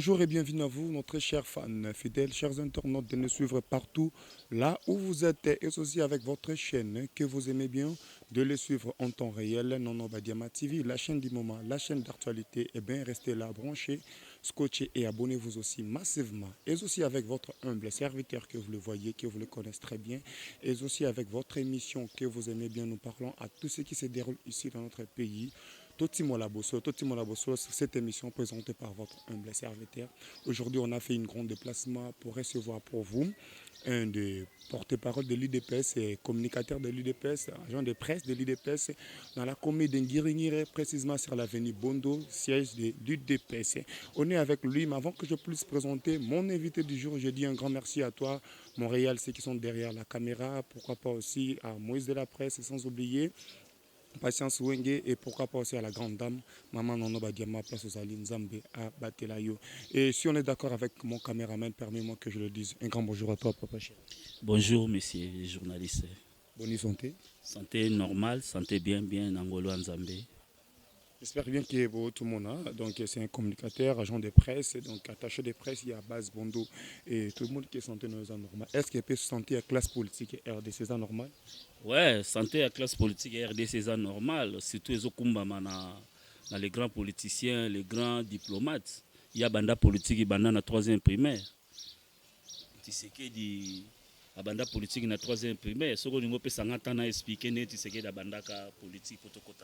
Bonjour et bienvenue à vous, nos très chers fans, fidèles, chers internautes, de nous suivre partout là où vous êtes et aussi avec votre chaîne que vous aimez bien, de les suivre en temps réel, Nono Badiama TV, la chaîne du moment, la chaîne d'actualité. Et bien, restez là, branchez, scotchez et abonnez-vous aussi massivement. Et aussi avec votre humble serviteur que vous le voyez, que vous le connaissez très bien, et aussi avec votre émission que vous aimez bien. Nous parlons à tout ce qui se déroule ici dans notre pays. Toti Molaboso, cette émission présentée par votre humble serviteur. Aujourd'hui, on a fait un grand déplacement pour recevoir pour vous un des porte-parole de l'UDPS et communicateur de l'UDPS, agent de presse de l'UDPS, dans la commune d'Ngiringire, précisément sur l'avenue Bondo, siège de l'UDPS. On est avec lui, mais avant que je puisse présenter mon invité du jour, je dis un grand merci à toi, Montréal, ceux qui sont derrière la caméra, pourquoi pas aussi à Moïse de la presse, et sans oublier Patience Wenge et pourquoi pas aussi à la grande dame, Maman Nono Badiama, place aux Alines Zambé à Batelayo. Et si on est d'accord avec mon caméraman, permets-moi que je le dise. Un grand bonjour à toi, papa chéri. Bonjour, messieurs les journalistes. Bonne santé. Santé normale, santé bien, Angolo Nzambé. J'espère bien qu'il y ait tout le monde. Hein. Donc, c'est un communicateur, agent de presse, donc attaché de presse, il y a Base Bondo. Et tout le monde qui est santé dans les ans normaux. Est-ce qu'il peut se sentir à classe politique et RDC normal? Ouais, santé à classe politique et RDC c'est normal, surtout les Okumbama dans les grands politiciens, les grands diplomates. Il y a banda politique et banda na troisième primaire. Tu sais que dit a banda politique na troisième primaire. Ce qu'on peut s'entendre expliquer ne tu sais que da banda ka politique protocole.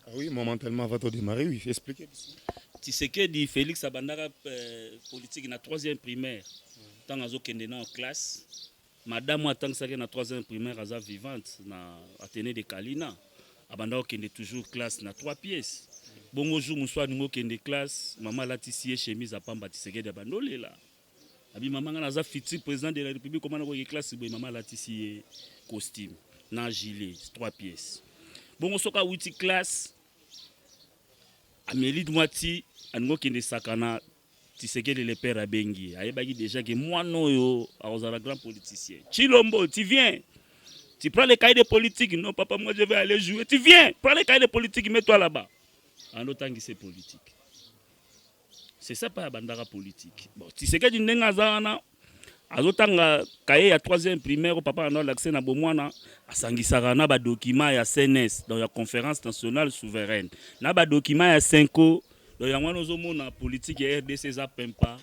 Ah oui, momentalement avant de démarrer, oui, expliquez. Tu sais que dit Félix a banda politique na troisième primaire. Tant azo kende na en classe. Madame moi tant que ça na troisième primaire aza vivante na Athénée de Kalina. Abanda kende toujours classe na 3 pièces. Bongo jour muswa ningo kende classe, maman latisie chemise à pamba tiseke de bandole là. Abi maman nga aza futur président de la République comment na ko classe boy maman latisie costume na gilet 3 pièces. Bongo soka 8 classe Amélie Dwati aningo kende sakana Tshisekedi le père Abengi. Ayebaki déjà que moi non yo a grand politicien. Chilombo, tu viens. Tu prends les cahiers de politique. Non, papa, moi je vais aller jouer. Tu viens. Prends les cahiers de politique, mets-toi là-bas. En autant que c'est politique. C'est ça pas bandara politique. Bon, Tshisekedi ndenga zana. Azotanga cahier à troisième primaire papa a l'accès na bomwana asangisaka na ba document ya CNS dans la conférence nationale souveraine. Na ba document ya 5 donc, il y a une politique et RDC ça pas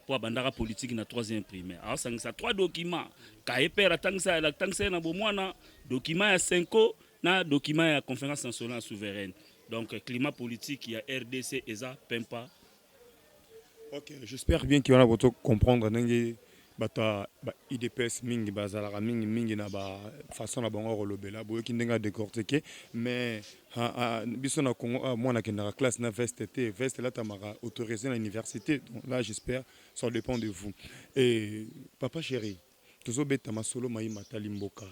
pour abandonner politique na troisième primaire. Alors, ça 3 documents. KEPR tant que ça na bomwana document ya 5 na document ya conférence nationale souveraine. Donc climat politique il y a RDC et ça pas. Ok, j'espère bien qu'il y en a pour comprendre. Bata IDPS mingi bazala mingi na ba façon na bango rolobela boyo kindenga décortiquer mais biso na Congo moi na kenda classe na veste là tamara autorisé à l'université donc là j'espère ça dépend de vous et papa chéri tozo beta masolo mai matali mboka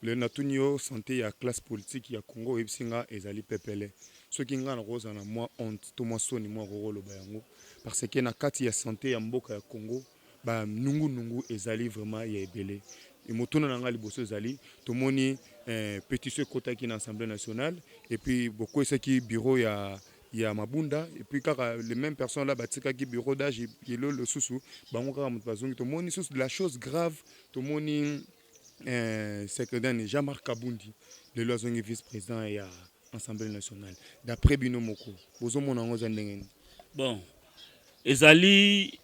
le natunio santé ya classe politique ya Congo ebsinga ezali pepele ce qui nga na roza na moi honte to moi soni moi roloba yango parce que na kati ya santé ya mboka ya Congo ba nungu ezali vraiment ya ebele et motuna nanga liboso ezali tomoni pétition kotaki na Assemblée nationale et puis beaucoup ce qui bureau ya Mabunda et puis car les mêmes personnes là batika qui bureau d'âge yelo le susu bango kaka mutu bazongi tomoni sous la chose grave tomoni secrétaire Jean-Marc Kabundi le lozongi vice-président ya Assemblée nationale d'après bino moko bozo mona ngo za ndenge Bon ezali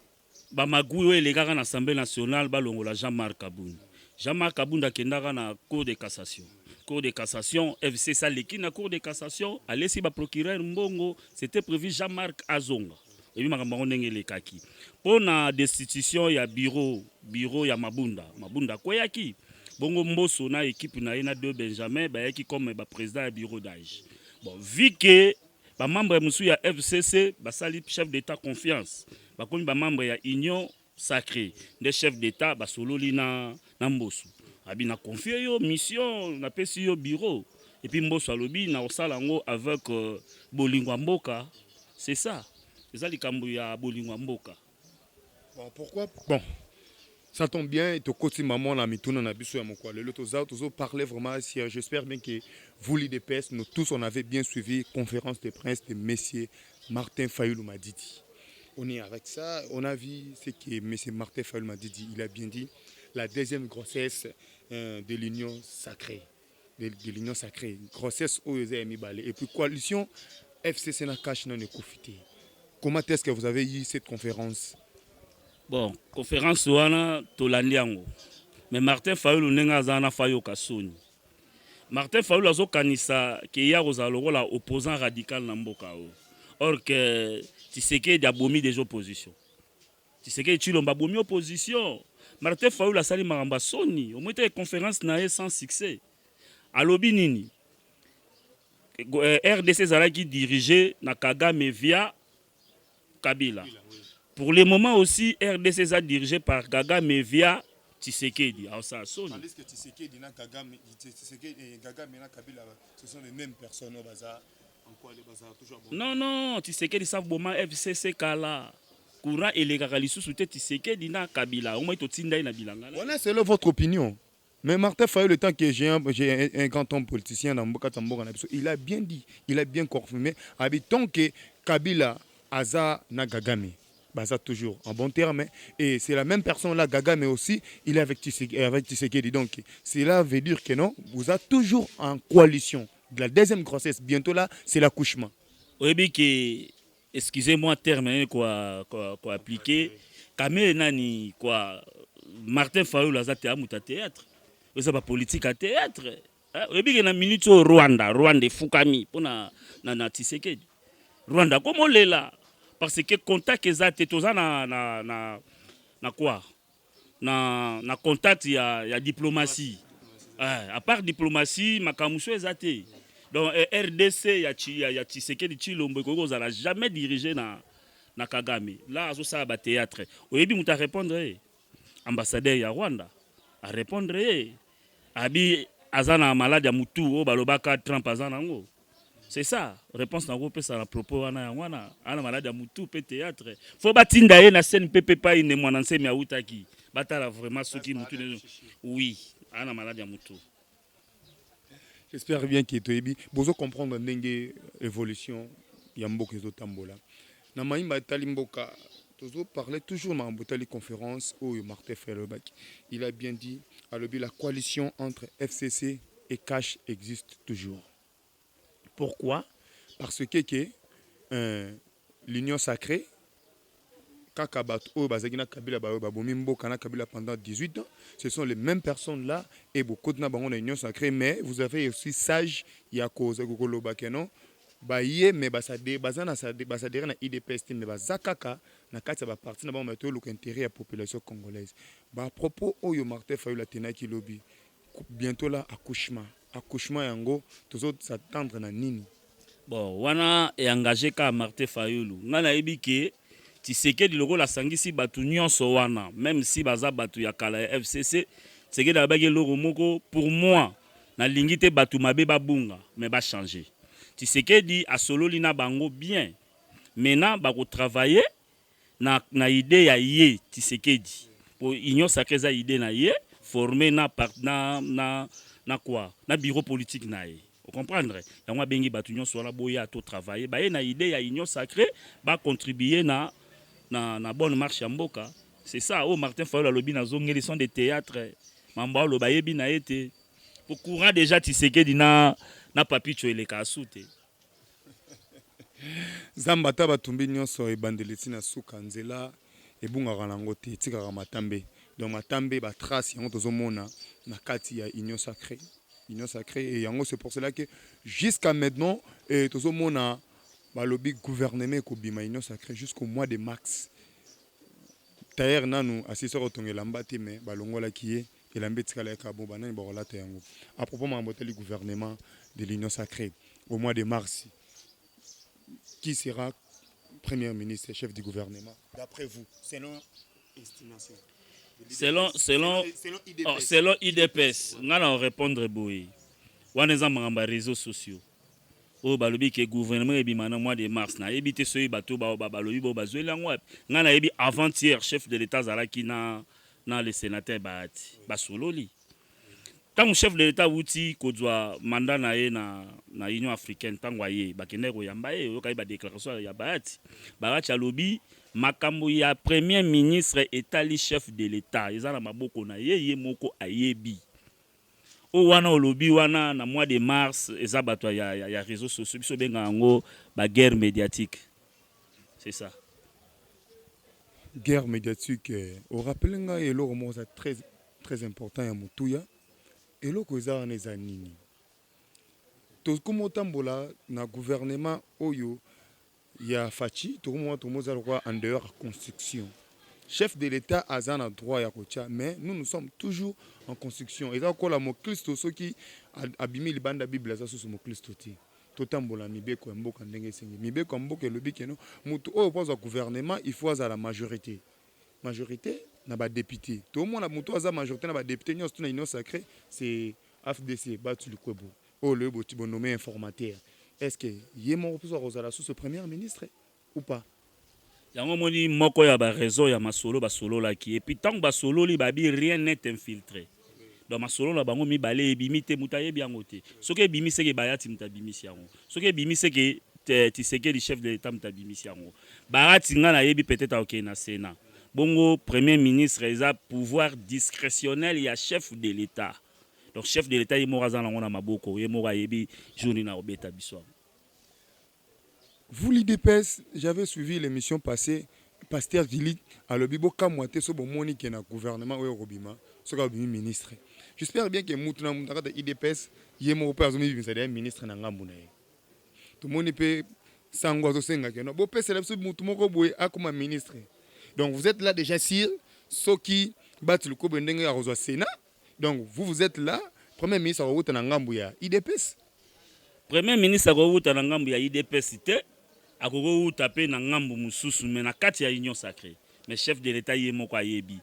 Bamagou et les gars en Assemblée nationale balongola Jean-Marc Kaboun. Jean-Marc Kaboun a kendaka na Cour de cassation. Cour de cassation, FC Saleki na Cour de cassation, allez si ba procureur Mbongo, c'était prévu Jean-Marc Azonga. Et puis makambo ndenge le kaki. Pour na destitution ya bureau ya Mabunda koyaki. Bongo Mboso na équipe na ina de Benjamin ba yaki comme ba président ya bureau d'âge. Bon, vu que ba membre musu ya FCC ba sali chef d'état confiance. Bakomi ba membre ya union sacrée des chefs d'état ba sololi na Mboso abi na confier yo mission na pesi yo bureau et puis Mboso alobi na osala ngo avec Bolingwa Mboka c'est ça likambo ya Bolingwa Mboka. Bon pourquoi bon ça tombe bien et to koti maman na mituna na biso ya mokwa le tozo parler vraiment si j'espère bien que vous l'IDPS nous tous on avait bien suivi conférence de presse de messieurs Martin Fayulu Madidi. on est avec ça. On a vu ce que M. Martin Fayulu m'a dit. Il a bien dit la deuxième grossesse de l'union sacrée. De l'union sacrée. Grossesse aux Emibale. Et puis coalition FCC na cash non profité. Comment est-ce que vous avez eu cette conférence? Bon, conférence wana tolandiango. Mais Martin Fayulu nenga zana fayo kasoni. Martin Fayulu azokanisa ke ya kozalo la opposant radical na mboka o. Or que Tshisekedi a bomi des oppositions. Tshisekedi Tshilombo bomi opposition. Martin Fayulu a sali maramba soni. Au moins une conférence na sans succès. Alobi nini? RDC zalaki dirigé na Kagame via Kabila. Pour le moment aussi, RDC est dirigé par Kagame via Tshisekedi. Tandis que Tshisekedi et Kagame et Kabila, ce sont les mêmes personnes au bazar. Non, non, Tshisekedi savent bon FCC Kala. Courant et les garalis sous Tshisekedi na Kabila. Au moins, tout le monde bilanga. Voilà, c'est votre opinion. Mais Martin Fayulu, le temps que j'ai un grand homme politicien dans Mboka Tamboga, il a bien dit, il a bien confirmé, habitant que Kabila, Aza, na Kagame. Baza toujours en bon terme. Et c'est la même personne là, Kagame aussi, il est avec Tshisekedi. Donc, cela veut dire que non, vous êtes toujours en coalition. De la deuxième grossesse, bientôt là, c'est l'accouchement. Oui, que, excusez-moi, terme quoi appliqué. Kamé nani quoi, Martin Fayulu a théâtre théâtre. C'est pas politique à théâtre. Oui, que na minute au Rwanda Fukami pour na Tshisekedi. Rwanda comment l'est là? Parce que contact exact tout ça na quoi? Na contact il y a diplomatie. À part diplomatie, makamuso exact. Donc RDC il y a Tshisekedi Tshilombo ko za jamais dirigé na Kagame. Là azo ça ba théâtre. Oyebi muta répondre ambassadeur ya Rwanda a répondre abi azana malade ya mutu o balobaka Trump azana ngo. C'est ça, réponse na groupe ça à propos wana ana malade ya mutu pe théâtre. Faut batinda ye na scène pepe pa ine mwana nsemi autaki. Batala vraiment soki mutu oui, ana malade ya mutu. J'espère bien que toyebi bozo comprendre ndenge évolution ya mboka zo tambola. Na maimba tali mboka tozo parler toujours na mbotali conférence où Martin Fayulu il a bien dit alobi la coalition entre FCC et Cash existe toujours. Pourquoi? Parce que l'union sacrée, Kakabat ou Bazagina Kabila Babomimbo Kana Kabila pendant 18 ans, ce sont les mêmes personnes là et beaucoup de nabangon l'union sacrée, mais vous avez aussi Sage Yako Zagolo Bakeno, Baye, mais Basade, Bazana Sade, Basadere na IDPST, mais Bazakaka, na Katsa partie n'a pas le intérêt à la population congolaise. À propos, Oyo Martin Fayulu la Tenaki Lobby, bientôt là, accouchement yango tous autres s'attendre na nini. Bon wana est engagé ka Martin Fayulu ngana yebi ke Tshisekedi loko la sangisi batu nyonso wana même si baza batu ya kala ya FCC Tshisekedi abaki loko moko pour moi na lingite batu mabe babunga mais ba changer. Tshisekedi a sololi na bango bien maintenant ba ko travailler na idée ya ye Tshisekedi pour union sacrée za idée na ye former na quoi na bureau politique nae vous comprendre yango bengi batu nyonso la boya to travailler ba na idée ya union sacrée ba contribuer na bonne marche ya mboka. C'est ça oh Martin Fayulu alobi na zongeli son de théâtre mamba lo bayebi na été pour courant déjà Tshisekedi na papi choeleka asute Zambata batumbi nyonso ebandeleti na suka nzela ebungaka nango te tikaka matambe. Donc matambe ba trace yango tozomona na kati ya union sacrée et yango c'est pour cela que jusqu'à maintenant tozomona balobi gouvernement ko bima union sacrée jusqu'au mois de mars. D'ailleurs nanu asisa kotongela mbati mais balongola kié elambeti kala ka bo banani bakola ta yango. À propos mamboteli gouvernement de l'union sacrée au mois de mars. Qui sera premier ministre et chef du gouvernement d'après vous selon estimation? Selon IDPS, on va répondre boy. On est en réseaux sociaux. Au balobi que gouvernement est maintenant mois de mars na éviter ce bateau balobi bo bazwe langwa. On a ébi avant-hier chef de l'État zalaki na le sénateur Bahati basololi. Tant chef de l'État outi kozwa mandat na Union africaine tangwa ye bakende ko yamba ye yo kai ba déclaration ya Bahati. Bahati alobi makambo ya premier ministre etali chef de l'état eza na maboko na ye moko ayebi o wana olobi wana na mois de mars eza bato ya réseaux sociaux biso benga yango ba guerre médiatique. C'est ça. Guerre médiatique au rappelenga eloko moko za très important ya motuya eloko eza na eza nini tokomotambola na gouvernement oyo ya fachi tokomoza lokwa en dehors construction chef de l'état a un droit ya kotia mais nous sommes toujours en construction et là ko la mo Christo soki abimi libanda bible za so mo Christo ti totambola mibeko ya mboka ndenge sengi mibeko ya mboka elobi keno mutu oyo poza gouvernement il faut à la majorité na ba député to mona mutu aza majorité na ba député nyos tuna union sacrée c'est AFDC batu likwebo o le boti bonomé informateur est-ce que yemo poza rozala sous ce premier ministre ou pas yango moni moko ya ba raison ya masolo basolo la ki et puis tant basolo li babi rien n'est infiltré donc masolo la bango mi balé ebimi te mutaye biango te soki ebimi seke bayati mutabimisi yango soki ebimi seke Tshisekedi chef de l'état mutabimisi yango bayati nga na yebi peut-être OK na Sénat bongo premier ministre eza pouvoir discrétionnel ya chef de l'état donc chef de l'état yemo razana ngona maboko yemo yebi journée na obeta biso. Vous, l'IDPS, j'avais suivi l'émission passée, Pasteur Gili, à l'Obibo Kamwate, so bon moni qui est dans le gouvernement ou Robima, ce qu'a dit ministre. J'espère bien que Moutuna Moutaka de IDPS, yemo opé azomi ministre ministre na ngambuna. Tout le monde peut s'angoiser senga que non. Bon pé c'est l'absolu Moutumoko boy a comme ministre. Donc vous êtes là déjà sur ce qui battent le kobe ndenge ya rozwa Sénat. Donc vous êtes là, premier ministre a route na ngambuya IDPS. Premier ministre a route na ngambuya IDPS te. Akoko tapé na ngambu mususu mais na kati ya union sacrée mais chef de l'état yemo kwa yebi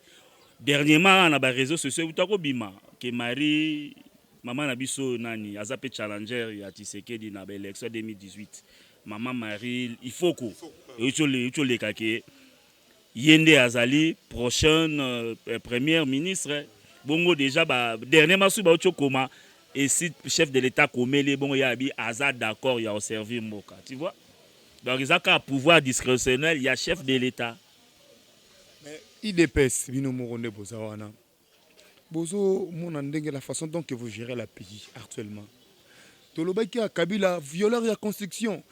dernièrement na ba réseaux sociaux utako bima que Marie maman na biso nani azape challenger ya Tshisekedi na ba élection 2018 maman Marie il faut ko utole kake yende azali prochaine premier ministre bongo déjà ba dernièrement sou ba utokoma et si chef de l'état komele bongo ya bi aza d'accord ya servir mboka tu vois. Donc, ils ont un pouvoir discrétionnel, il y a chef de l'État. Mais IDPS, la façon dont vous gérez le pays actuellement. Tolobaki a Kabila, violeur à construction.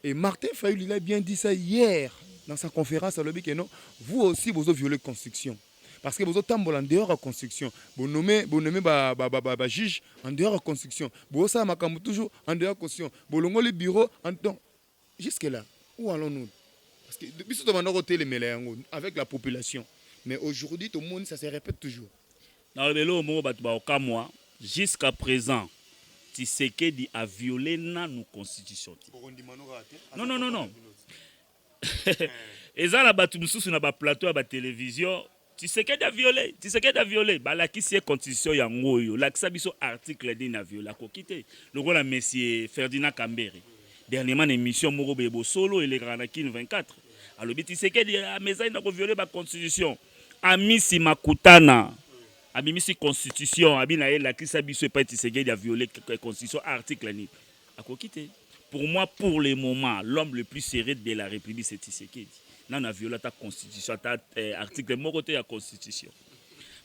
Et Martin Fayulu, il a bien dit ça hier dans sa conférence à l'Obi que non, vous aussi, vous avez violé la construction. Parce que vous êtes en dehors de la construction. Vous nommez juge en dehors de la construction. Vous avez toujours en dehors de la construction. Vous avez le bureau en dehors. Jusque-là, où allons-nous? Parce que depuis ce moment, avec la population. Mais aujourd'hui, tout le monde, ça se répète toujours. Jusqu'à présent, Tshisekedi a violé nos constitutions. Non. Et ça, là, tout le monde plateau à la télévision. Tshisekedi a violé. La qui c'est constitution yangoyo. La qui c'est article d'une a violé. La coquille. Le rôle à monsieur Ferdinand Kambere. Dernièrement, l'émission Moro Bebo Solo et les Granakin 24. Alors, Tshisekedi a violé la constitution. Amisi Makutana. Amisi constitution. Abinaye la qui c'est pas Tshisekedi a violé la constitution article ni. A coquille. Pour moi, pour le moment, l'homme le plus sérieux de la République, c'est Tshisekedi. Là, on a violé ta constitution, ta article mon côté de la constitution.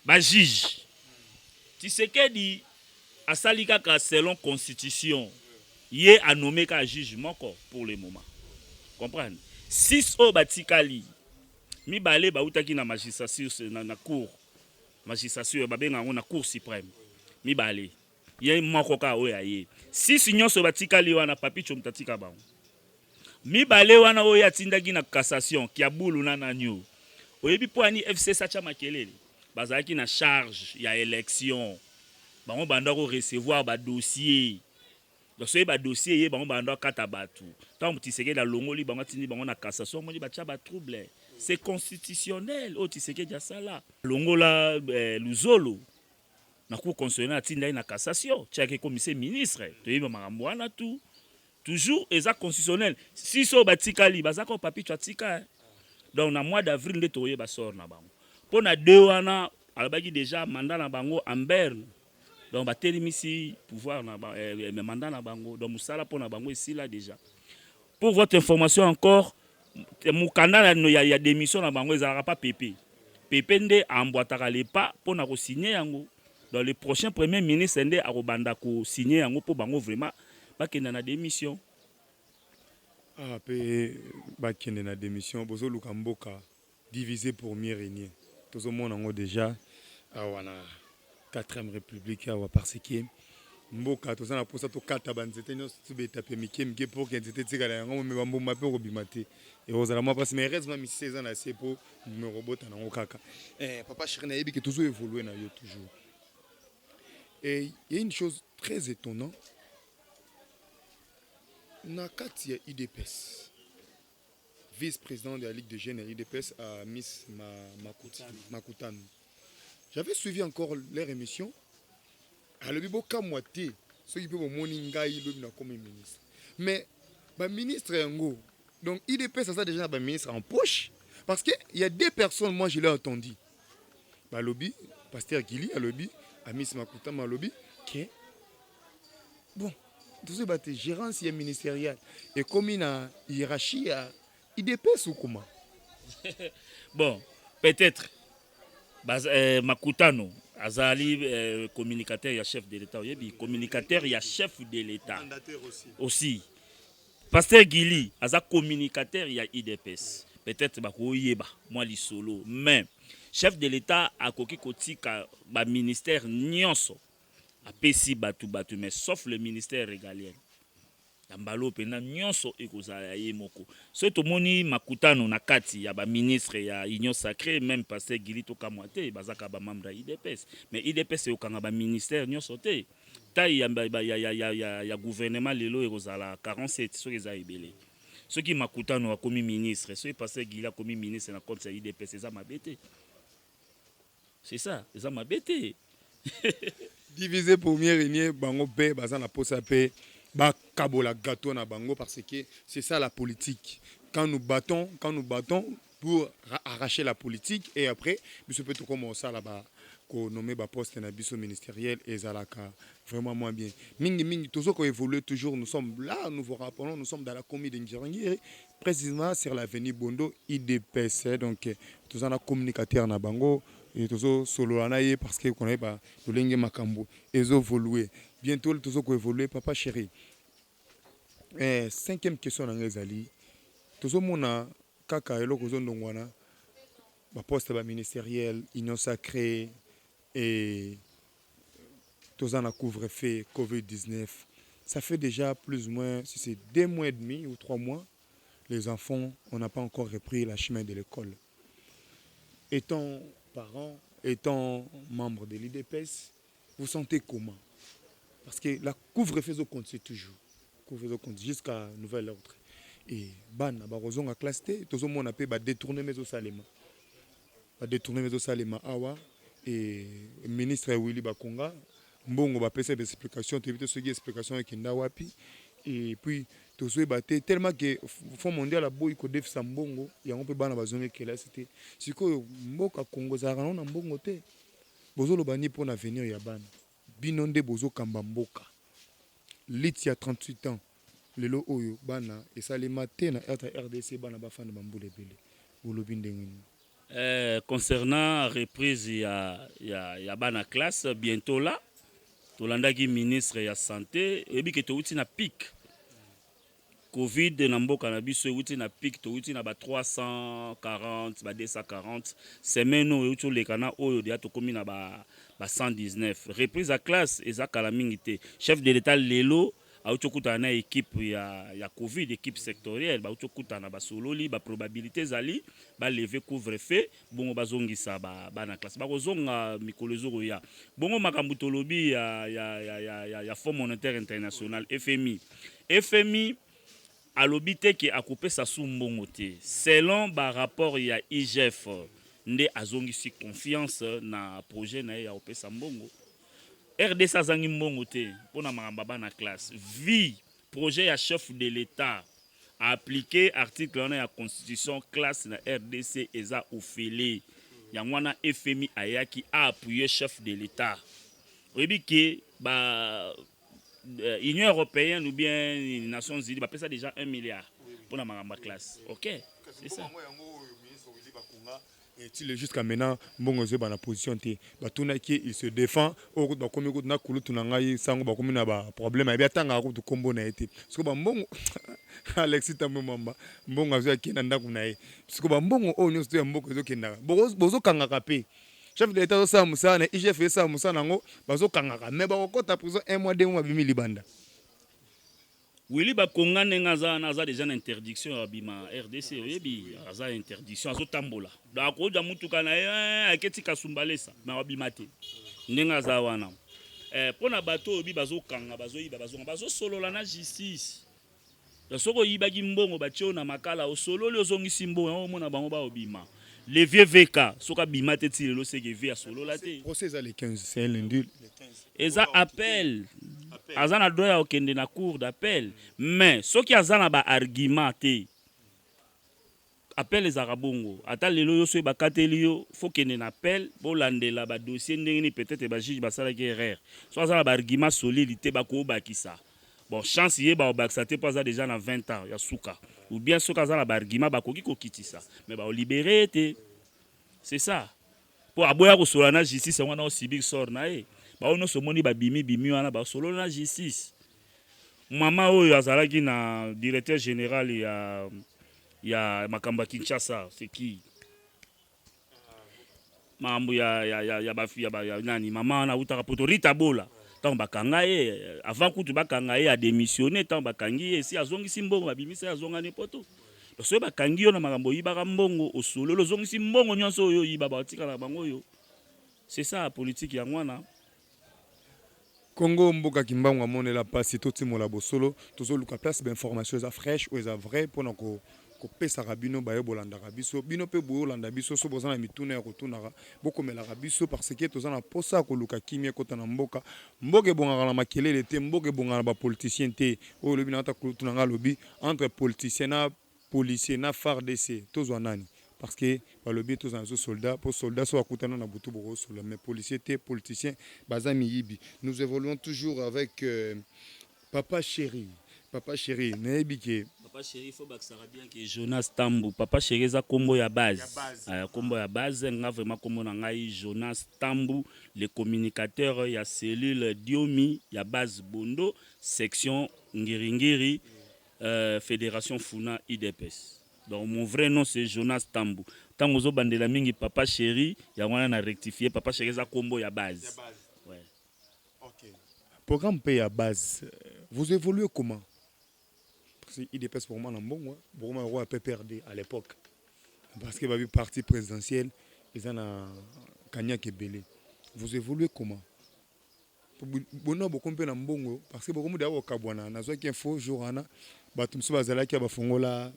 Bah, juge. Tshisekedi a sali kaka selon constitution. Il a nommé qu'un jugement pour le moment. Comprenez? 6 au batikali. Mi balé ba utaki na magistrature na cour. Magistrature ba benga na cour suprême. Mi balé. Il moko ka oyaye. 6 nyonso batikali wana papi chomtatika bango. Mibale wana oya tindaki na cassation ki abulu na nanyo. Oyebi poani FC Sacha Makelele. Bazaki na charge ya élection. Bango bandako recevoir ba dossier. Donc ce ba dossier bango bandako kata batu. Tant Tshisekedi la longoli bango tindi bango na cassation moni ba tia ba trouble. C'est constitutionnel. O Tshisekedi ya sala. Longola Luzolo. Na cour constitutionnelle tinda na cassation. Tiake commissaire ministre. Toyebi makambo wana tout. Toujours exact constitutionnel. Si so batikali bazako papi twatika. Donc na mois d'avril nde toye ba sort na bango. Pour na deux wana alabaki déjà mandat na bango en berne. Donc ba telimisi pouvoir na mandat na bango. Donc musala pour na bango ici là déjà. Pour votre information encore, mukanda ya démission na bango ezalaka pas pepe pepe nde ambwataka le pas mpona kosigner yango dans le prochain premier ministre nde akobanda kosigner yango mpo bango vraiment bakenda na démission. Pe bakende na démission bozoluka mboka divisé pour mieux régner tozomona yango déjà awa na 4e république awa parce que mboka toza na posa tokata banzete nyonso tobeta pe mike mike mpo ke nzete etikala yango me bambuma mpe kobima te ekozala mwa mpasi mais heureusement misisa eza na se mpo bima kobota nango kaka. Papa chéri nayebi ke tozo évoluer na yo toujours et il y a une chose très étonnante na kati ya IDPS vice-président de la Ligue des jeunes et IDPS à Miss Makutano. J'avais suivi encore leur émission. Alors, il y a moitié ceux qui peuvent moningai le comme ministre. Mais le ministre yango donc IDPS ça déjà un ministre en poche parce que il y a deux personnes moi je l'ai entendu. Ba lobby pasteur Gili a lobby à Miss Makutano lobby qui bon tout ce baté gérance ministérielle et comme une hiérarchie à IDPS ou comment? Bon, peut-être Makutano azali communicateur ya chef de l'État yebi communicateur ya chef de l'État aussi. Pasteur Gili aza communicateur ya IDPS. Peut-être bakoyeba moi li solo mais chef de l'État akoki kotika ba ministère nyonso apesi batu mais sauf le ministère régalien. Yambalo pena nyonso ekozala ye moko. So tomoni Makutano na kati ya ba ministre ya Union Sacrée même pasteur Gili to kamwate bazaka ba membre IDPS. Mais IDPS okanga ba ministère nyonso te. Tai ya gouvernement lelo ekozala 47 so eza ebele. Ceux qui Makutano a commis ministre, ceux qui pasteur Gili a commis ministre na compte ya IDPS eza mabete. C'est ça, eza mabete. Divisé pour mieux régner bango pe baza na posa pe ba kabola gâteau na bango parce que c'est ça la politique. Quand nous battons pour arracher la politique et après nous peut tout commencer là-bas qu'on nomme ba poste na biso ministériel et zalaka vraiment moins bien. Mingi toujours qu'on évolue toujours nous sommes là nous vous rappelons nous sommes dans la commune de Njirangiri précisément sur l'avenue Bondo IDPS donc tous en communicateur na bango et toujours solo anaye parce que connaît pas le lingue makambo ezo évoluer bientôt toujours qu'on évoluer papa chéri. 5e question na ngezali toujours mona kaka eloko zondongwana ba poste ba ministériel union sacrée et tous en couvre-feu Covid-19 ça fait déjà plus ou moins si c'est 2 mois et demi ou 3 mois les enfants on n'a pas encore repris la chemin de l'école. Étant parents, étant membre de l'IDPS, vous sentez comment? Parce que la couvre-feu continue toujours. Couvre-feu continue jusqu'à nouvel ordre. Et ban barozon a clasté, tout le monde a pu détourner mes salema. Détourner mes salema awa et ministre Willy Bakonga, mbongo ba pesa des explications, tu éviter ce qui explication qui n'a wapi et puis tout ça batté tellement que fond mondial a boy ko def sambongo ya on peut bana bazonge que là c'était siko mboka Congo za na mbongo te bozolo bani pour l'avenir ya bana binonde bozo kamba mboka lit ya 38 ans lelo oyo bana et salima te na RDC bana bafana bambule bele bolobi ndengini. Concernant reprise ya bana classe bientôt là tolandaki ministre ya santé ebi ke touti na pic Covid na mboka na biso euti na pic touti na ba 340 ba 240 semaine oyo to lekana oyo dia to komi na ba 119 reprise à classe ezakala mingi te chef de l'état lelo autokuta na équipe ya Covid équipe sectorielle ba autokuta na ba sololi ba probabilité zali ba lever couvre-feu bongo bazongisa ba na classe ba kozonga mikolo zoro ya bongo makambu tolobi ya Fonds monétaire international FMI alobi te ke akoupe sa sou mbongo te selon ba rapport ya IGF nde azongisi confiance na projet na ya opesa mbongo RDC azangi mbongo te pona makamba bana classe vi projet ya chef de l'État a appliqué article na ya constitution classe na RDC eza ofele yangwana FMI ayaki a appuyer chef de l'État oyebi ke ba Union européenne ou bien les Nations Unies, ça déjà 1 milliard. pour la classe. Ok, c'est ça. Et jusqu'à maintenant, bon, on a position t. Il se défend. Au bout comme il na kulu tunangai sango ba comme na ba problème. Il y a tant à route combo na été. Parce que bon, Alexis tambo mama, bon azo qui na ndaku na ye. Parce que bon, on nous dit mboko zo kenda. Bozo kanga kapé. Chef de l'état ça musa na IGF fait ça musa nango bazo kanga ka. Mais ba ko ta prison 1 mois 2 mois bimi libanda. Willy Bakonga nengaza naza déjà une interdiction à bima RDC oyebi aza interdiction azo tambola. Da ko ja mutuka na ye aketi kasumbalesa na wabimate. Nengaza wana. Pona bato obi bazo kanga bazo yiba bazo solola na justice. Ya soko yiba gimbongo batio na makala o solo le ozongisi mbongo mona bango ba obima. Les vieux VK soka bimate ti le seke via solo la te. Procès à les 15 c'est lundi. Eza appel. Azana doya okende na cour d'appel mais soki azana ba argument te appel les arabongo ata lelo yo so ba kateli yo faut kende na appel bo landela ba dossier ndenge peut-être ba juge ba sala erreur so azana ba argument solide te ba ko bakisa bon chance ye ba obakisa te pas déjà na 20 ans ya suka ou bien soki azana ba argument ba koki ko kitisa mais ba libérer te c'est ça pour aboya ko solana justice wana o civic sort na e ba ono somoni ba bimi wana ba solo na justice mama oyo azalaki na directeur général ya Makamba Kinshasa c'est qui mambo ya nani mama na utaka poto Rita Bola tant bakanga ye avant kutu bakanga ye a démissionné tant bakangi ye si azongisi mbongo babimisa azonga ne poto so bakangi yo na makambo yibaka mbongo osolo lozongisi mbongo nyonso oyo yiba batika na bango yo c'est ça la politique ya ngwana Congo mboka kimbango amone la passe tout timola bosolo tozo luka place d'information za fraîche ou za vrai pour nako ko pesa rabino baye bolanda rabiso bino pe boyo landa biso so bozana mituna ya kotunaka bokomela rabiso parce que tozana posa ko luka kimia kota na mboka mboke bongaka na makelele te mboke bongaka ba politicien te o lobi na ta kotunanga lobi entre politicien na policier na FARDC tozo nani parce que par le biais tous les soldats pour soldats soit coutana na butu boko solo mais policiers et politiciens bazami yibi nous évoluons toujours avec papa chéri nebi ke papa chéri faut que ça bien que Jonas Tambu papa chéri za kombo ya base kombo ya base nga vraiment kombo na ngai Jonas Tambu le communicateur ya cellule Diomi ya base Bondo section Ngiringiri fédération Funa IDPS. Donc mon vrai nom c'est Jonas Tambu. Tant ozo bandela mingi papa chéri, ya wana na rectifier papa chéri za combo ya base. Ouais. OK. Programme P à base. Vous évoluez comment? Parce que IDPS pour moi bon, pour moi roi PPRD à l'époque. Parce que babi parti présidentiel, ils en a Kanya Kebele. Vous évoluez comment? Bono bokompe na mbongo parce que bokomu dawo kabwana nazo ki info jour ana batumso bazala ki bafongola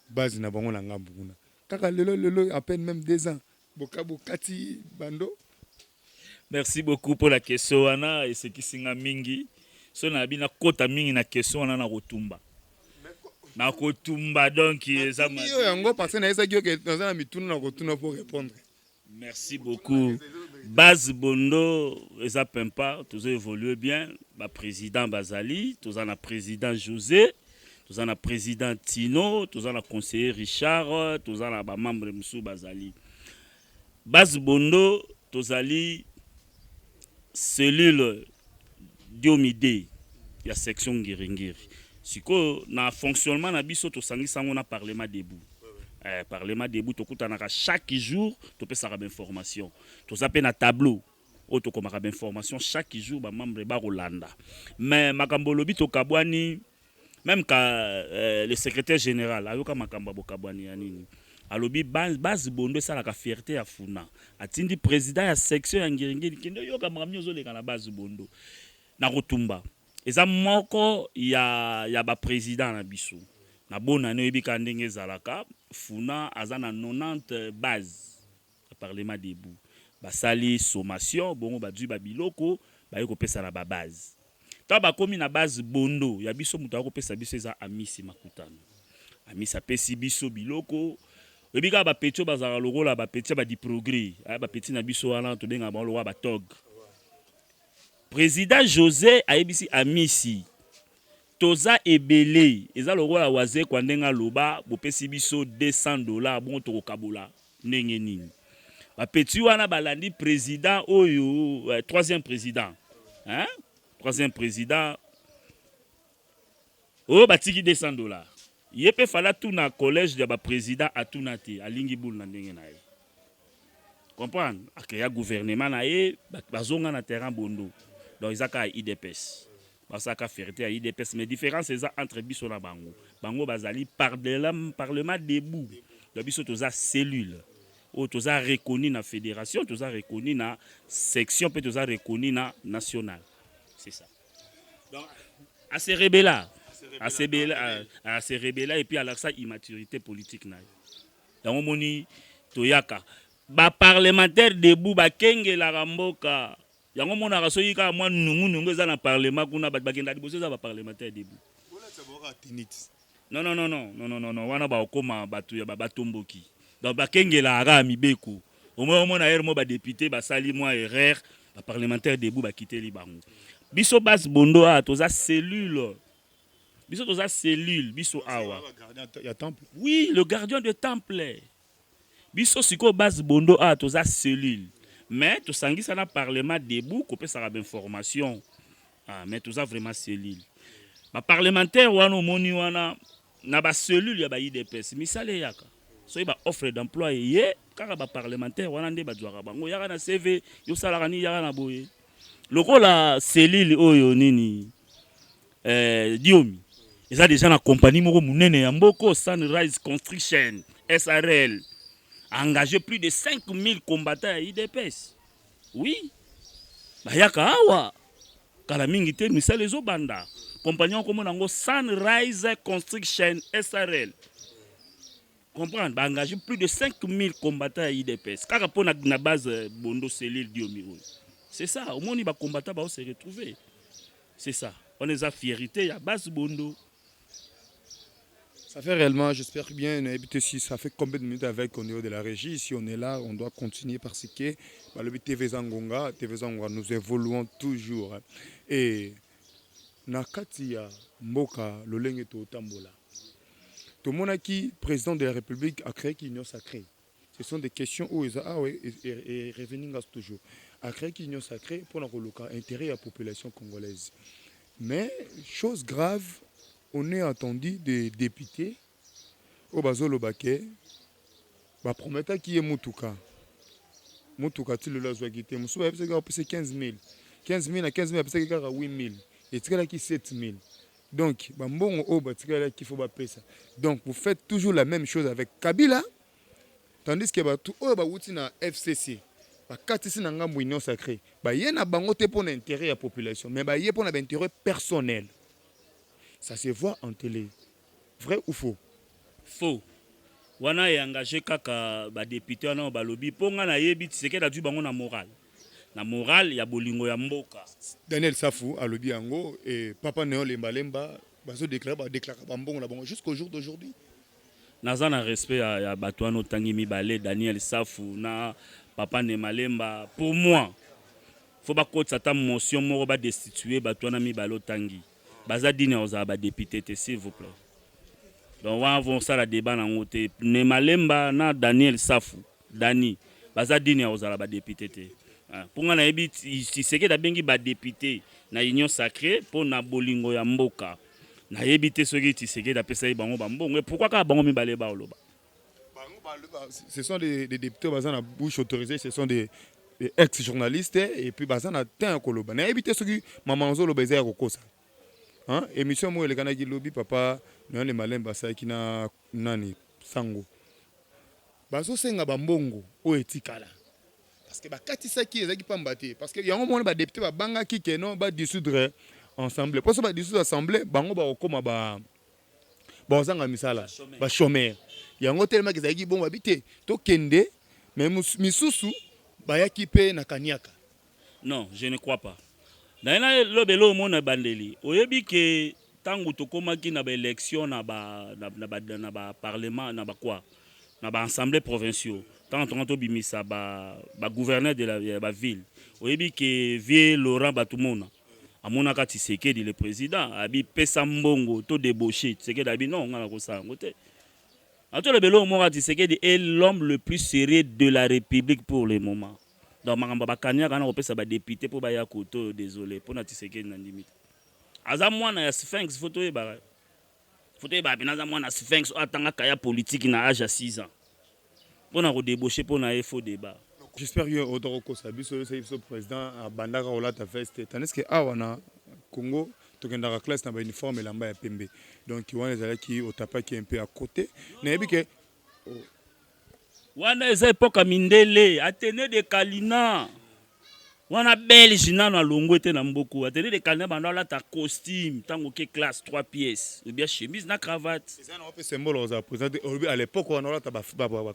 base na bango na ngambuna kaka lelo à peine même 2 ans bokabo kati bando. Merci beaucoup pour la question ana et ce qui singa mingi so na bina kota mingi na question ana na kotumba donc ça m'a yango parce na esa que dans na mituna na kotuna pour répondre. Merci beaucoup. Base Bondo, eza pempa, tous évolué bien. Ba président Bazali, tous en a président José, tous en a président Tino, tous en a conseiller Richard, tous en a ba membre Moussou Bazali. Base Bondo, tous ali cellule Diomide, il y a section Ngiringiri. Siko na fonctionnement na biso to sangi sango na parlement debout. Parlement debout to kutanaka chaque jour to pesa ka information. To zape na tableau auto komaka information chaque jour ba membre ba Rolanda. Mais makambo lobi to kabwani même ka le secrétaire général ayoka makamba bo kabwani ya nini. Alobi base Bondo ça la fierté ya Funa. Atindi président ya section ya Ngiringiri kende yoka makamnyo zo leka na base Bondo. Na Rotumba. Eza moko ya ba président na biso. Na bonne année ebika ndenge zalaka Funa azana 90 base parlement debout. Basali sommation bongo badui ba biloko ba yeko pesa na ba base. Ta ba komi na base Bondo ya biso mutu ako pesa biso eza Amisi Makutano. Amisi apesi biso biloko ebika ba petio bazala lokola ba petit ba di progrès ba petit na biso wana to benga ba lokola ba tog. Président José Aibisi Amisi toza ebele eza lokola waze kwa ndenga loba bopesi biso $200 bon tokokabula ndenge nini bapeti wana balandi président oyo troisième président hein troisième président oyo batiki $200 ye pe fala tuna collège ya ba président atuna te alingi bulu na ndenge na ye comprendre akeya gouvernement na ye bazonga na terrain bondo donc ezaka IDPS basaka fierté à IDPS mais différence eza entre biso na bango bazali parlement debout donc biso toza cellule o toza reconnu na fédération toza reconnu na section pe toza reconnu na national c'est ça donc à se rebeller et puis à la immaturité politique na donc moni toyaka ba parlementaire debout ba kengela ramboka yango mona rasoyi ka mwa nungu eza na parlement kuna bakenda liboso za ba parlementaire debout non wana ba okoma batu ya batomboki donc bakengela ara mibeko au moins mona er mo ba député ba sali moi erreur ba parlementaire debout ba kiteli bango biso bas bondo a toza cellule biso awa ya temple oui le gardien de temple biso siko bas bondo a toza cellule mais to sangisa na parlement debout ko pesa ba information mais toza vraiment cellule ba parlementaire wana moni wana na ba cellule ya ba IDPS misale yaka so ba offre d'emploi ye kaka ba parlementaire wana nde ba zwaka bango yaka na CV yo salaka ni yaka na boye lokola cellule oyo nini diomi eza déjà na compagnie moko munene ya mboko Sunrise Construction SRL a engagé plus de 5000 combattants à IDPS. Oui. Bayaka awa. Kala mingi te misale zo banda. Compagnon comme nango Sunrise Construction SRL. Comprendre, ba engagé plus de 5000 combattants à IDPS. Kaka po na base bondo cellule diomi. C'est ça, au moins ni ba combattants ba se retrouver. C'est ça. On les a fierté à base bondo. Ça fait réellement, j'espère bien, si ça fait combien de minutes avec au niveau de la régie. Si on est là, on doit continuer parce que le TV Zangonga, nous évoluons toujours. Et Nakatia Mboka, Lolenge Tambola. Tout le monde qui, président de la République, a créé l'Union sacrée. Ce sont des questions où ils ont revenir toujours. A créé l'Union sacrée pour l'intérêt de la population congolaise. Mais, chose grave, on est attendu des députés au Bazolo Baké, bah promettant qui est Moutuka. Moutuka, tu le l'as guité. Moussouba, c'est 15 000. 15 000 à 15 000, c'est 8 000. Et tu as 7 000. Donc, bon, qu'il faut pas ça. Donc, vous faites toujours la même chose avec Kabila, tandis que tout na FCC. Quand ici, dans l'Union sacrée, il y a un bangote pour l'intérêt de la population, mais il y a pour l'intérêt personnel. Ça se voit en télé. Vrai ou faux? Faux. Wana est engagé kaka ba député wana ba lobby ponga na yebi tseke da du bango na moral. Na moral ya bolingo ya mboka. Daniel Safou a lobby yango et Papa Néo Lemba bazo déclarer mbongo na bango jusqu'au jour d'aujourd'hui. Naza na respect ya bato wana tangi mibale Daniel Safou na Papa Nemalemba pour moi. Faut ba kotsa ta motion moko ba destituer bato wana mibale tangi. Bazadine aux députés, s'il vous plaît. Donc, on va faire le débat dans le côté. Nemalemba na Daniel Safou, Dani, Bazadine aux députés. Pour nga na yebi tiseke da bengi ba député na union sacrée pour na bolingo ya mboka. Na yebi te soki tiseke da pesa bango bambongo. Pourquoi ka bango mibale ba oloba? Ce sont des députés bazana bouche autorisée, ce sont des ex-journalistes et puis bazana ten koloba. Na yebi te soki mamanzo lo beza ya kokosa. Hein? Émission moi le Kanaki lobby papa non les malins basa qui na nani sango bazo senga bambongo o etikala parce que bakatisa ki ezaki pambate parce que yango mona ba député ba banga ki keno ba dissoudre ensemble parce que ba dissoudre assemblée bango ba okoma ba ozanga misala ba chômeur yango tellement que ezaki bon babité to kende mais misusu ba yaki pe na kaniaka. Non, je ne crois pas. Dans lobelo mona bandeli oyebi ke tangu tokomaki na ba élection na ba parlement na ba quoi na ba assemblée provinciale tant to bimisa ba gouverneur de la ville oyebi ke vie Laurent Batumona amonaka Tshisekedi le président abi pesa mbongo to débauché Tshisekedi abi non ngana ko sa ngote ato le belo mo Tshisekedi est l'homme le plus sérieux de la République pour le moment donc makamba bakanya kana ko pesa ba député pour ba ya koto désolé pour na Tshisekedi na limite aza mwana ya Sphinx photo e ba binaza mwana Sphinx atanga kaya politique na âge à 6 ans pour na ko débaucher pour na faux débat. J'espère que Odoroko Sabiso, le président à Bandara Olata Fest, tandis que Awana Congo, tu as une classe dans l'uniforme et l'amba pembe. Donc il y a des qui au tapa qui est un peu à côté. Mais que wana eza époque mindele atene de Kalina wana belge nano alongo ete na mboku atene de Kalina bando alata costume tango ke classe 3 pièces ou bien chemise na cravate. C'est un peu symbole aux présenté à l'époque on a ta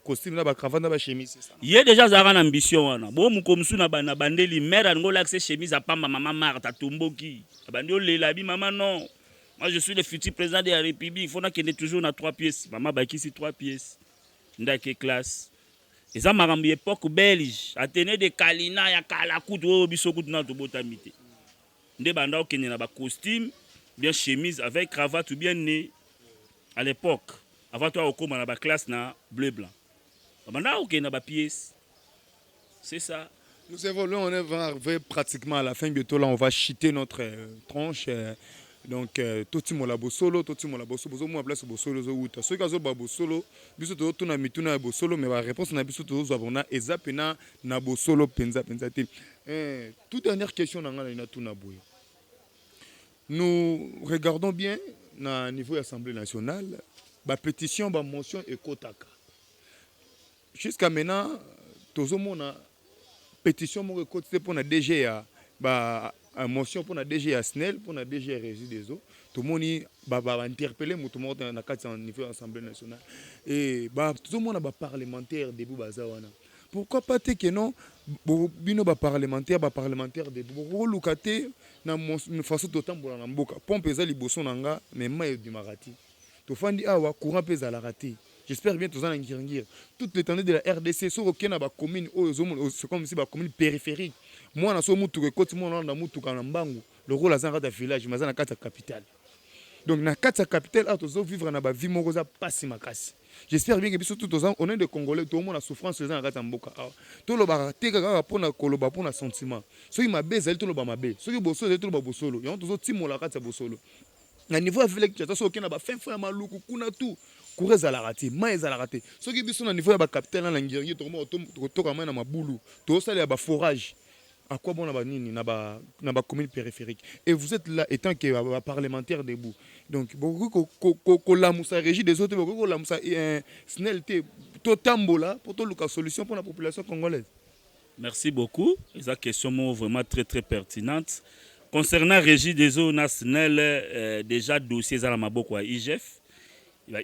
costume na ba cravate na ba chemise c'est ça. Yé déjà za kana ambition wana bo mukomsu na bana bandeli mère ngo l'accès chemise à pamba maman Martha Tomboki bandi olela bi maman non moi je suis le futur président de la République il faut na kende toujours na 3 pièces maman bakisi 3 pièces ndake classe. Et ça m'a rendu époque belge. Atene de Kalina ya kalakutu biso kutu na tobota mité. Nde banda okene na ba costume, bien chemise avec cravate ou bien nez à l'époque. Avant toi okoma na ba classe na bleu blanc. Banda okene na ba pièce. C'est ça. Nous évoluons, on est arrivé pratiquement à la fin bientôt là on va chiter notre tranche. Donc tout le monde a beau solo, tout le monde a beau solo, moi place beau solo zo uta. Ceux qui ont beau solo, biso to tuna mituna beau solo, mais la réponse na biso to zo abona ezapena na beau solo penza te. Toute dernière question na ngana ina tuna boye. Nous regardons bien na niveau de l'Assemblée nationale, ba pétition, ba motion et kotaka. Jusqu'à maintenant, tozo mona pétition mo côté pour na DGA ba motion pour la DG SNEL, pour la DG Régie des eaux. Tout le monde va interpeller tout le monde dans le niveau de l'Assemblée nationale. Et tout le monde a parlementaire debout. Pourquoi pas que non, bino parlementaire debout. Pourquoi na façon de temps pour la mboka. Pompe za liboso nanga, mais maille du marati. Tout fandi awa courant pesa la raté. J'espère bien tous en ngir. Toute l'étendue de la RDC, sur aucun na ba commune, c'est comme si ba commune périphérique. Moi, na so mutu ke koti moi na mutu kana mbangu. Le rôle à zanga da village, mais na kata capitale. Donc na kata capitale, to vivre na ba vie moko za pasi makasi. J'espère bien que biso tout on est des Congolais, tout le monde a souffrance dans kata mboka. To lo ba te ka pour na koloba pour na sentiment. So il m'a baisé, to lo ba mabe. So ki boso, to lo ba bosolo. Yon to timo la kata bosolo. Na niveau avec tu so okena ba fin fois maluku kuna tout. Courez à la raté, mais à la raté. Ce qui est au niveau de la capitale, on a un peu de boulot. Tout ça, il y a un forage. À quoi bon na ba commune périphérique. Et vous êtes là, étant que parlementaire debout. Donc, beaucoup la moussa régie des autres, beaucoup la moussa snelté, tout tambola pour toute la solution pour la population congolaise. Merci beaucoup. C'est une question vraiment très très pertinente. Concernant régie des eaux nationales, déjà dossier à la maboko à IGF.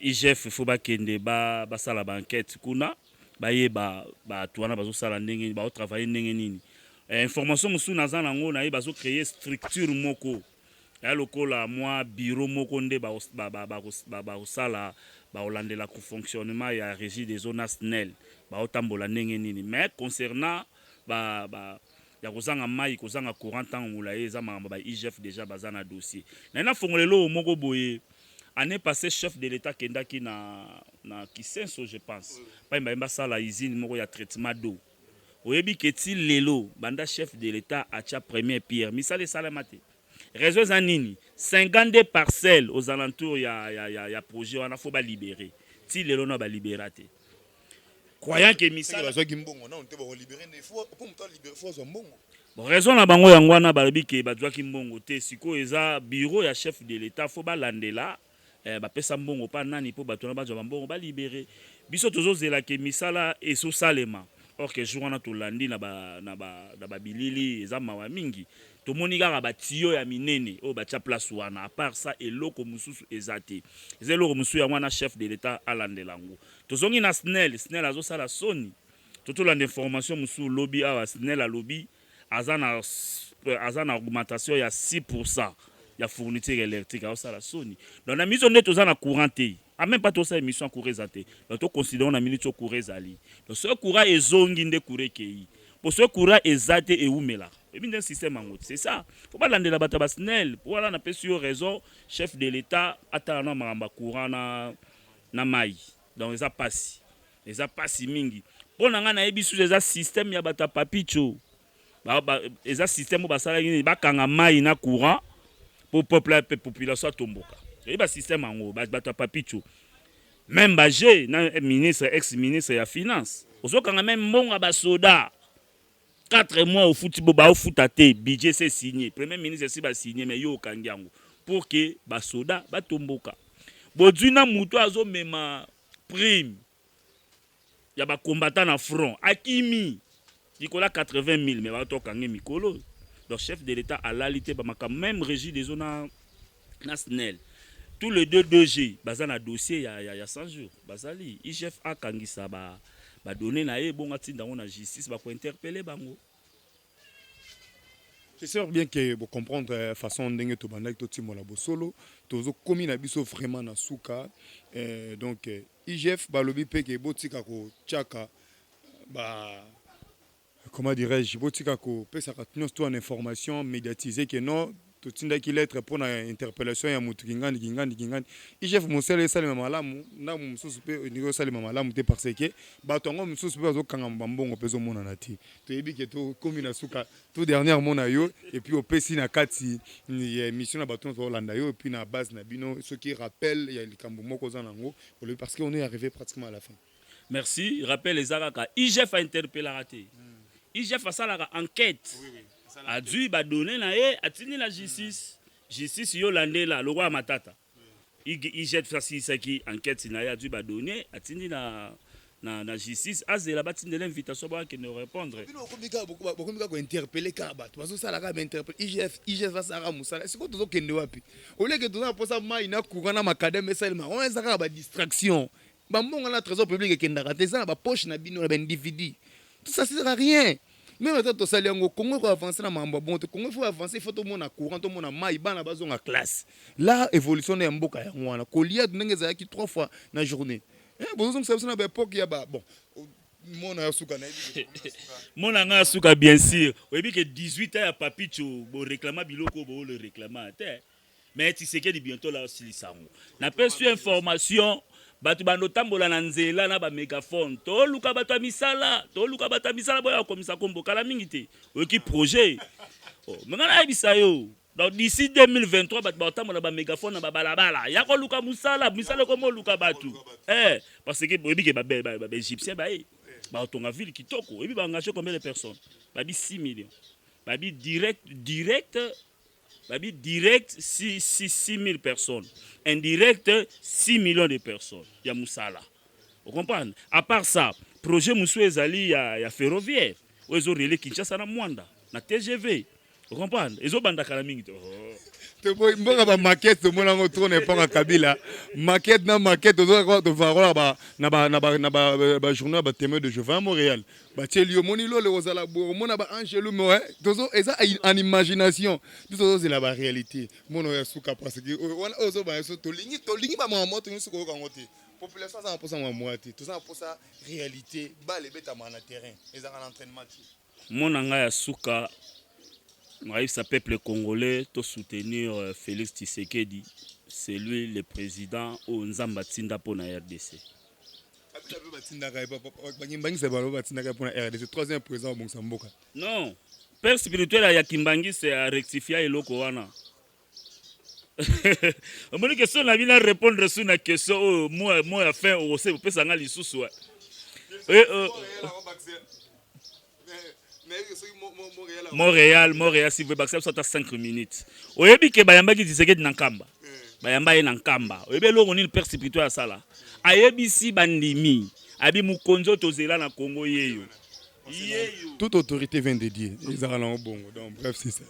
IGF il faut bakende ba sala banquette kuna baye ba tuana bazo sala ndenge ba travailler ndenge nini information musu naza nango na bazo créer structure moko ya lokola moi bureau moko nde ba sala ba olandela ku fonctionnement ya régie des zones SNEL ba otambola ndenge nini mais concernant ya kozanga mai kozanga courant tant mulaye za mamba ba IGF déjà bazana dossier na fongolelo moko boye. Année passée, chef de l'État Kendaki na Kisenso, je pense. Pas une ça la usine moko ya traitement d'eau. Oyebi keti lelo, banda chef de l'État acha première pierre. Misale salamate. Réseau zanini, 52 parcelles aux alentours ya projet on a faut ba libérer. Ti lelo na ba libératé. Croyant que misale bon raison na bango yango na balobi ke ba ki mbongo te siko eza bureau ya chef de l'État faut ba landela. Bapesa mbongo pa nani po bato na bazo mbongo ba libérer biso tozozela ke misala eso salema or que jour na to landi na ba bilili eza mawa mingi to moni kaka batio ya minene o batia place wana à part ça eloko mususu ezate eloko mususu ya mwana chef de l'État alandelango tozongi na SNEL azo sala soni toto lande information mususu lobby a SNEL a lobby azana augmentation ya 6%. Il y a fourniture électrique à la Sony. Donc la mise en net aux courant a même pas tout ça émission courez zate. Donc on considère on a minute courez ali. Donc ce courant est zongi de courez kei. pour ce courant exact et oumela. Et bien, un système en route. C'est ça. Il ne faut pas l'endre la bataille snell. Pour aller on sur raison, chef de l'État, attendant un courant na maï. Donc, ça passe. Et ça passe mingi. Pour nous, on a un système, il y a un papicho. Il y a un système où il y a un maï na courant pour la population tomboka. Il y a un système en haut, il y a un papicho. Même Bagé, ministre, ex-ministre de la Finance. Aussi, quand même, mon soda. 4 mois au football, au foot à té, budget c'est signé. Premier ministre c'est signé, mais yo kangiango. Pour que basoda batomboka. Boduna muto azo mema prime. Ya ba combattant na front. Akimi. Dikola 80 000, mais ba to kangi mikolo. Donc chef de l'État a l'alité ba maka même régie des zones nationales. Tous les 2G, baza na dossier ya 100 jours. Bazali, IGF a kangisa ba donner na bon atinda on a justice ba ko interpeller bango. C'est sûr bien que vous comprendre façon ndenge to banda to timo la bosolo tozo komi na biso vraiment na suka donc IGF ba lobi pe ke botika ko chaka ba comment dirais-je botika ko pesa ka tenir toi en information médiatisée que non to tinda ki lettre pour na interpellation ya mutu kingani IGF mosele sale malamu na mususu pe niveau sale malamu te parce que ba tongo mususu pe zo kanga mbongo peso mona na ti to yebi ke to komi na suka tout dernièrement na yo et puis au pesi na kati ya mission na baton to landa yo et puis na base na bino ce qui rappelle il y a le kambo moko za nango parce qu'on est arrivé pratiquement à la fin. Merci, rappelle les araka IGF a interpellé raté. IGF a ça la enquête. A dû donner na a tini la justice. Justice yo landé là, le roi Matata. Il jette ça qui enquête na a dû donner a tini na justice as de la batine de l'invitation pour qu'il ne répondre. Beaucoup ko interpeller kaba. Parce que ça la ga interpeller IGF va ça musala. C'est quoi tout kende wapi? Au lieu que tout ça pour ça mai na courant na makadem seulement. On ça ba distraction. Ba mbonga na trésor public kende raté ça ba poche na bino na individu. Tout ça sert à rien. Même quand tu sali ngo Congo ko avancer na mamba bon te Congo faut avancer faut tout monde courant tout monde mai bana bazo na classe là évolution ya mboka ya ngwana kolia ndenge za ki 3 fois na journée bon ça na ba époque ya ba bon mon na suka na mon na suka bien sûr oui que 18 ans ya papicho bo réclamer biloko bo le réclamer mais tu sais que bientôt là aussi sango na perçu information batu bando tambola na nzela na ba mégaphone to luka batu misala boya komisa kombo kala mingi te oki projet mengana bisa yo donc d'ici 2023 batu ba tambola ba mégaphone na ba balabala ya ko luka musala komo luka batu parce que boyebi ke ba égyptien ba tonga ville kitoko et puis ba engager combien de personnes ba 6 millions ba direct 6 000 personnes. Indirect 6 millions de personnes. Il y a Moussala. Vous comprenez? À part ça, projet Moussou Ezali, il y a ferroviaire. Ils ont relais Kinshasa na Mwanda, na TGV. Vous comprenez? Ils ont banda kalaming. Mbonga ba maquette mo na ngoto na pas Kabila. Maquette to va na journée ba témoin de Jovan Montréal. Ba Télio Monilo le ozala bo mona ba Angelo Moé. Tozo eza en imagination. Tozo c'est la réalité. Mono ya suka parce que wana ozo ba so to lingi ba mo to suko ko ngote. Population 100% moi tout ça pour ça réalité ba le beta na terrain. Eza en entraînement. Monanga ya suka ce peuple congolais to soutenir Félix Tshisekedi, c'est lui le président au Nzamba Tinda pour la RDC. Troisième président au Mozambique. Non, père spirituel à Kimbangi c'est à rectifier et lokowana. On me dit que si on a bien répondre sur une question, moi à fin au sait peut s'en aller sous soi. Montréal, si vous voulez, ça 5 minutes. Au début, que Bayamba qui disait que Nankamba. Bayamba est Nankamba. Au début, on a une père spirituelle à ça là. Ayebisi bandimi. Abi mukonzo tozela na Congo yeyo. Toute autorité vient de Dieu. Ils ont bon. Donc bref, c'est ça.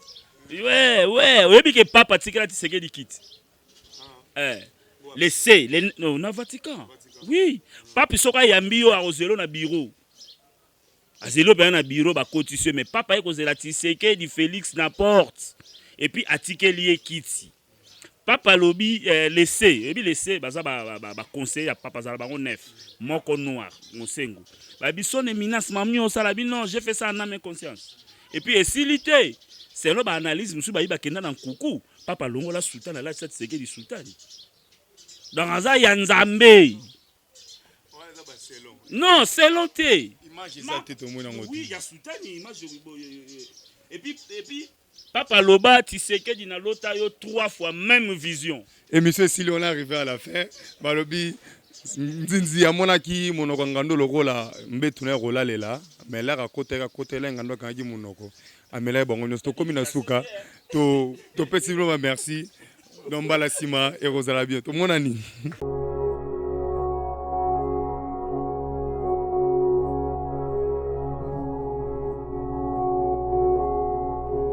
Ouais. Au début, que papa Tikela Tshisekedi quitte. Laissez, non, na Vatican. Oui. Papa Soka Yambio a Roselo na bureau. Azelo ben na bureau ba cotisé mais papa eko zela Tshisekedi Félix na porte et puis atike lié kiti Papa lobi laissé, et puis laissé, baza conseiller à papa zala bango neuf, moko noir, monsengo. Ba bison éminence mamni au salabi non, j'ai fait ça en âme et conscience. Et puis esilité, c'est là ba analyse monsieur ba iba kenda dans coucou, papa longo la sultan la cette seke du sultan. Dans raza ya nzambe. Non, c'est l'onté. Image ça tête au monde en oui, il y a sultan image et puis Papa Loba, tu sais que dina lota yo 3 fois même vision. Et monsieur, si on est arrivé à la fin, balobi nzinzi amonaki monoko ngando lokola mbetu na rola lela, mais là à côté là ngando kangi monoko. Amela bongo nyosto komi na suka to pesi vraiment merci. Donc bala sima et rosala bien. To monani.